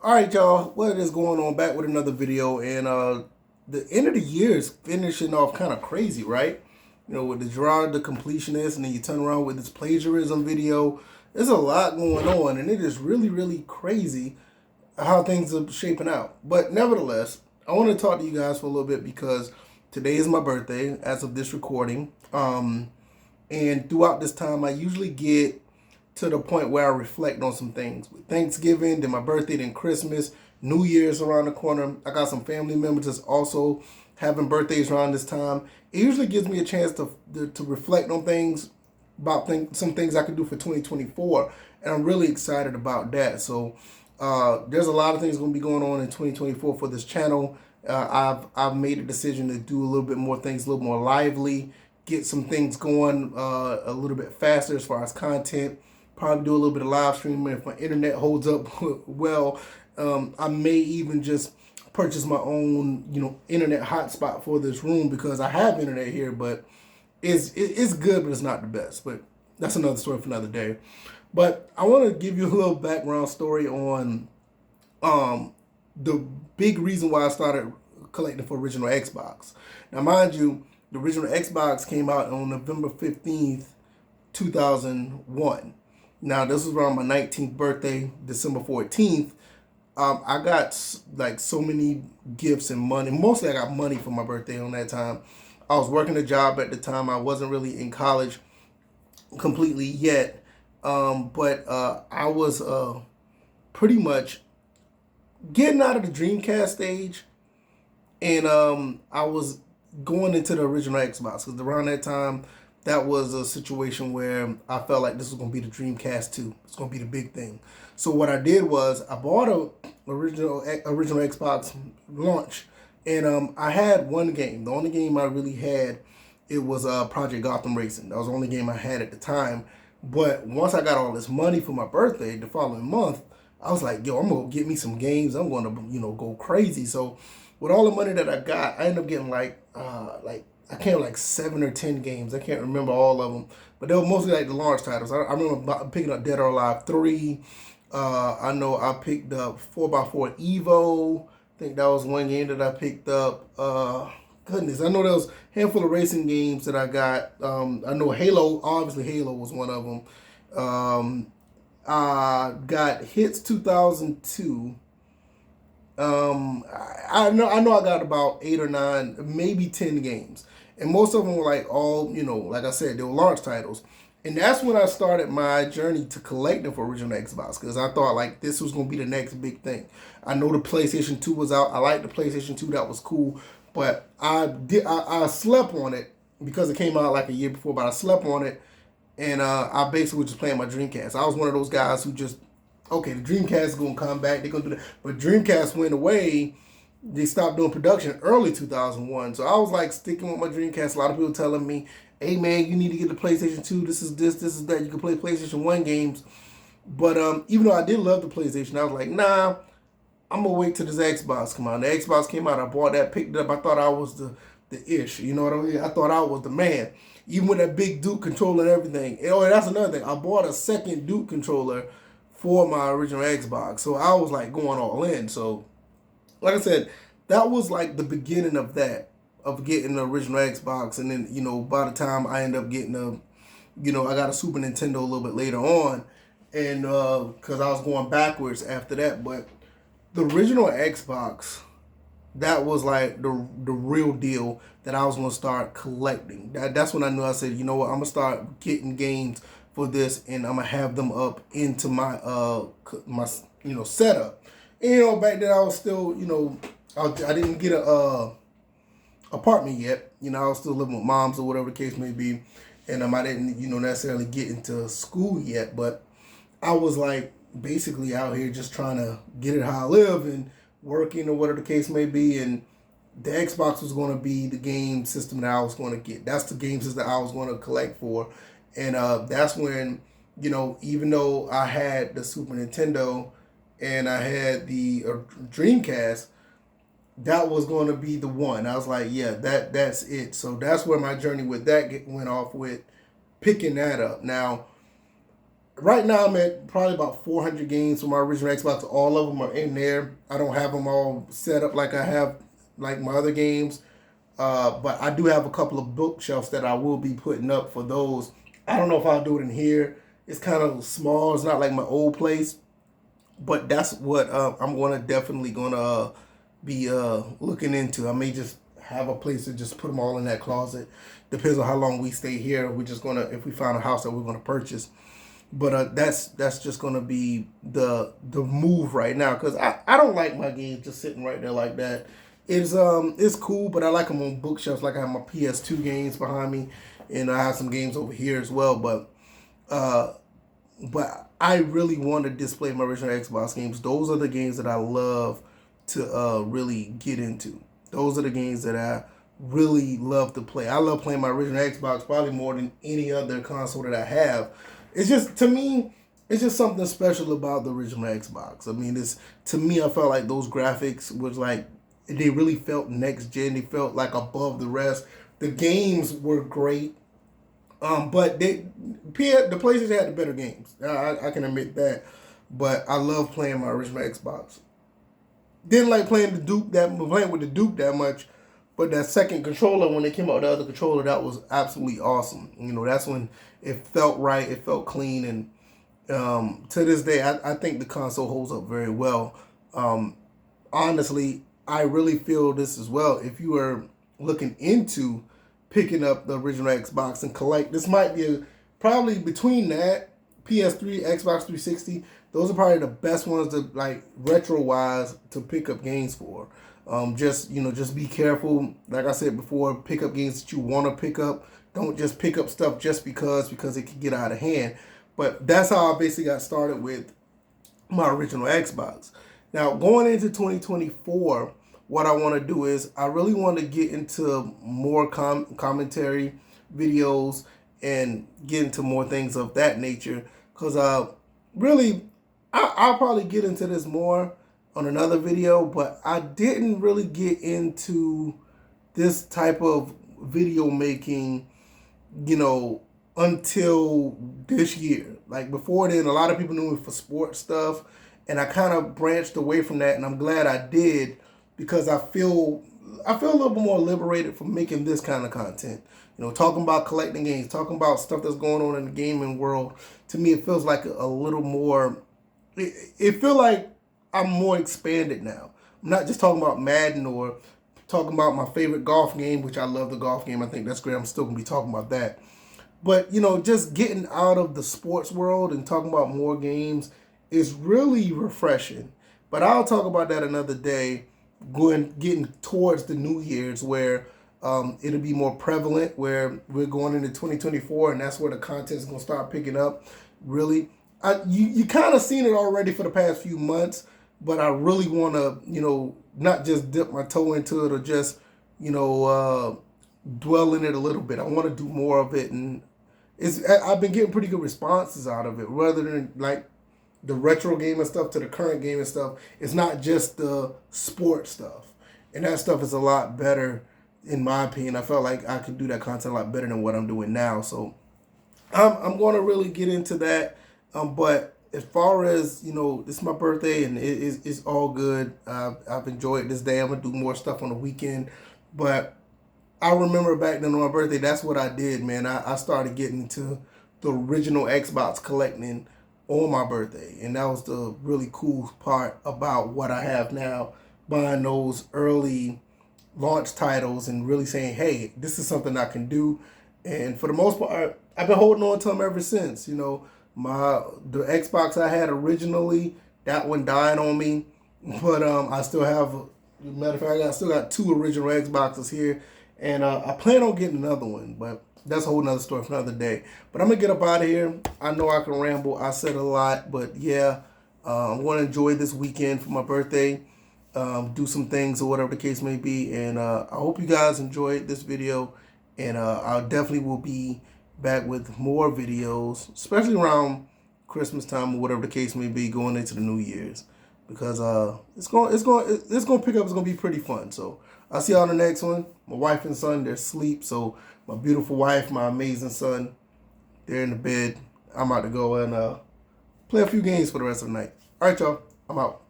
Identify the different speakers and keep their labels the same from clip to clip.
Speaker 1: All right, y'all. What is going on? Back with another video, and the end of the year is finishing off kind of crazy, right? You know, with the Gerard the completionist, and then you turn around with this plagiarism video. There's a lot going on, and it is really, really crazy how things are shaping out. But nevertheless, I want to talk to you guys for a little bit because today is my birthday as of this recording. And throughout this time, I usually get to the point where I reflect on some things. With Thanksgiving, then my birthday, then Christmas, New Year's around the corner. I got some family members that's also having birthdays around this time. It usually gives me a chance to reflect on things, about some things I could do for 2024, and I'm really excited about that. So there's a lot of things going to be going on in 2024 for this channel. I've made a decision to do a little bit more things, a little more lively, get some things going a little bit faster as far as content. Probably do a little bit of live streaming if my internet holds up well. I may even just purchase my own, internet hotspot for this room because I have internet here, but it's good, but it's not the best. But that's another story for another day. But I want to give you a little background story on the big reason why I started collecting for original Xbox. Now, mind you, the original Xbox came out on November 15th, 2001. Now, this was around my 19th birthday, December 14th. I got like so many gifts and money. Mostly I got money for my birthday on that time. I was working a job at the time. I wasn't really in college completely yet. But I was pretty much getting out of the Dreamcast stage. And I was going into the original Xbox because around that time, that was a situation where I felt like this was going to be the Dreamcast 2. It's going to be the big thing. So what I did was I bought a original Xbox launch, and I had one game. The only game I really had, it was Project Gotham Racing. That was the only game I had at the time. But once I got all this money for my birthday the following month, I was like, yo, I'm going to get me some games. I'm going to, go crazy. So with all the money that I got, I ended up getting like I can't like 7 or 10 games. I can't remember all of them, but they were mostly like the launch titles. I remember picking up Dead or Alive 3. I know I picked up 4x4 Evo. I think that was one game that I picked up. Goodness, I know there was a handful of racing games that I got. I know Halo, obviously Halo was one of them. I got Hits 2002. I know I got about 8 or 9, maybe 10 games, and most of them were like all, like I said, they were launch titles, and that's when I started my journey to collecting for original Xbox because I thought like this was gonna be the next big thing. I know the PlayStation 2 was out. I liked the PlayStation 2. That was cool, but I slept on it because it came out like a year before. But I slept on it, and I basically was just playing my Dreamcast. I was one of those guys who just, okay, the Dreamcast is gonna come back. They're gonna do that, but Dreamcast went away. They stopped doing production early 2001. So I was like sticking with my Dreamcast. A lot of people telling me, "Hey man, you need to get the PlayStation 2. This is this, this is that. You can play PlayStation 1 games." But even though I did love the PlayStation, I was like, "Nah, I'm gonna wait till this Xbox come out." The Xbox came out. I bought that, picked it up. I thought I was the ish. You know what I mean? I thought I was the man. Even with that big Duke controller and everything. And, oh, that's another thing. I bought a second Duke controller for my original Xbox. So I was like going all in. So like I said, that was like the beginning of that, of getting the original Xbox. And then, by the time I ended up getting I got a Super Nintendo a little bit later on. And because I was going backwards after that. But the original Xbox, that was like the real deal that I was gonna start collecting. That's when I knew. I said, you know what, I'm gonna start getting games for this, and I'm gonna have them up into my setup. And, back then I was still, I didn't get a apartment yet. I was still living with moms or whatever the case may be, and I didn't necessarily get into school yet, but I was like basically out here just trying to get it how I live and working or whatever the case may be. And the Xbox was going to be the game system that I was going to get. That's the game system that I was going to collect for. And that's when, even though I had the Super Nintendo and I had the Dreamcast, that was going to be the one. I was like, yeah, that's it. So that's where my journey with that went off with picking that up. Now, right now I'm at probably about 400 games for my original Xbox. All of them are in there. I don't have them all set up like I have like my other games. But I do have a couple of bookshelves that I will be putting up for those. I don't know if I'll do it in here. It's kind of small. It's not like my old place, but that's what I'm gonna definitely gonna be looking into. I may just have a place to just put them all in that closet. Depends on how long we stay here. We're just gonna, if we find a house that we're gonna purchase. But that's just gonna be the move right now, because I don't like my games just sitting right there like that. It's cool, but I like them on bookshelves. Like I have my PS2 games behind me, and I have some games over here as well. Uh, but I really want to display my original Xbox games. Those are the games that I love to really get into. Those are the games that I really love to play. I love playing my original Xbox probably more than any other console that I have. It's just, to me, it's just something special about the original Xbox. I mean, it's, to me, I felt like those graphics was like, they really felt next gen. They felt like above the rest. The games were great. But the PlayStation had the better games. I can admit that. But I love playing my original Xbox. Didn't like playing with the Duke that much. But that second controller, when they came out with the other controller, that was absolutely awesome. You know, that's when it felt right. It felt clean. And to this day, I think the console holds up very well. Honestly, I really feel this as well. If you are looking into picking up the original Xbox and collect, this might be probably between that, PS3, Xbox 360, those are probably the best ones to, like, retro wise, to pick up games for. Just be careful. Like I said before, pick up games that you want to pick up. Don't just pick up stuff just because it can get out of hand. But that's how I basically got started with my original Xbox. Now, going into 2024, what I want to do is I really want to get into more commentary videos and get into more things of that nature. Because really, I'll probably get into this more on another video, but I didn't really get into this type of video making, until this year. Like before then, a lot of people knew me for sports stuff, and I kind of branched away from that, and I'm glad I did, because I feel a little bit more liberated from making this kind of content. Talking about collecting games, talking about stuff that's going on in the gaming world. To me, it feels like a little more. It feels like I'm more expanded now. I'm not just talking about Madden or talking about my favorite golf game, which I love the golf game. I think that's great. I'm still gonna be talking about that. But just getting out of the sports world and talking about more games is really refreshing. But I'll talk about that another day. Getting towards the New Year's, where it'll be more prevalent, where we're going into 2024, and that's where the content's gonna start picking up. Really, you kind of seen it already for the past few months, but I really want to not just dip my toe into it or just dwell in it a little bit. I want to do more of it, and I've been getting pretty good responses out of it, rather than like the retro game and stuff to the current game and stuff. It's not just the sports stuff, and that stuff is a lot better in my opinion. I felt like I could do that content a lot better than what I'm doing now, so I'm going to really get into that. But as far as it's my birthday, and it's all good. I've enjoyed this day. I'm gonna do more stuff on the weekend, but I remember back then on my birthday, that's what I did, man. I started getting into the original Xbox collecting on my birthday, and that was the really cool part about what I have now, buying those early launch titles and really saying, hey, this is something I can do. And for the most part, I've been holding on to them ever since. The Xbox I had originally, that one died on me, but I still have, matter of fact, I still got 2 original Xboxes here, and I plan on getting another one, but that's a whole nother story for another day. But I'm gonna get up out of here. I know I can ramble. I said a lot, but yeah, I'm gonna enjoy this weekend for my birthday. Do some things or whatever the case may be, and I hope you guys enjoyed this video. And I definitely will be back with more videos, especially around Christmas time or whatever the case may be, going into the New Year's, because it's gonna pick up. It's gonna be pretty fun. So I'll see y'all on the next one. My wife and son, they're asleep, so my beautiful wife, my amazing son, they're in the bed. I'm about to go and play a few games for the rest of the night. All right, y'all. I'm out.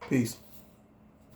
Speaker 1: Peace.